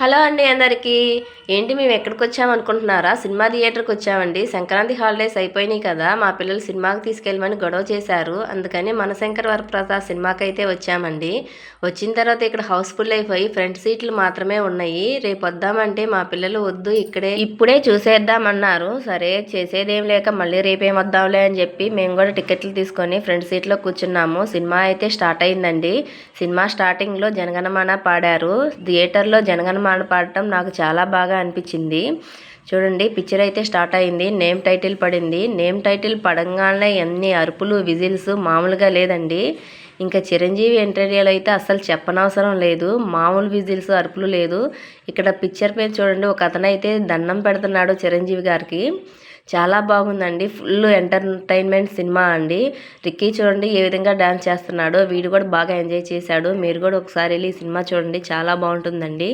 Hello అండి అందరికీ. ఏంటి మేము ఎక్కడికి వచ్చామనుకుంటున్నారా? సినిమా థియేటర్కి వచ్చామండి. సంక్రాంతి హాలిడేస్ అయిపోయినాయి కదా, మా పిల్లలు సినిమాకి తీసుకెళ్ళమని గొడవ చేశారు. అందుకని మనశంకర్ వరప్రసాద్ సినిమాకి అయితే వచ్చామండి. వచ్చిన తర్వాత ఇక్కడ హౌస్ఫుల్ అయిపోయి ఫ్రంట్ సీట్లు మాత్రమే ఉన్నాయి. రేపు వద్దామంటే మా పిల్లలు వద్దు, ఇప్పుడే చూసేద్దామన్నారు. సరే చేసేదేం లేక మళ్ళీ రేపేం వద్దాంలే అని చెప్పి మేము కూడా టికెట్లు తీసుకొని ఫ్రంట్ సీట్లో కూర్చున్నాము. సినిమా అయితే స్టార్ట్ అయిందండి. సినిమా స్టార్టింగ్లో జనగణమన పాడారు. థియేటర్లో జనగణమన పాడటం నాకు చాలా బాగా అనిపించింది. చూడండి, పిక్చర్ అయితే స్టార్ట్ అయింది. నేమ్ టైటిల్ పడింది. నేమ్ టైటిల్ పడంగానే ఎన్ని అరుపులు, విజిల్స్ మామూలుగా లేదండి. ఇంకా చిరంజీవి ఇంటర్వ్యూలో అయితే అస్సలు చెప్పనవసరం లేదు. మామూలు విజిల్స్, అరుపులు లేదు. ఇక్కడ పిక్చర్ మీద చూడండి, ఒక అతను అయితే దండం పెడుతున్నాడు చిరంజీవి గారికి. చాలా బాగుందండి. ఫుల్ ఎంటర్టైన్మెంట్ సినిమా అండి. రిక్కీ చూడండి ఏ విధంగా డాన్స్ చేస్తున్నాడో, వీడు కూడా బాగా ఎంజాయ్ చేశాడు. మీరు కూడా ఒకసారి వెళ్ళి ఈ సినిమా చూడండి, చాలా బాగుంటుందండి.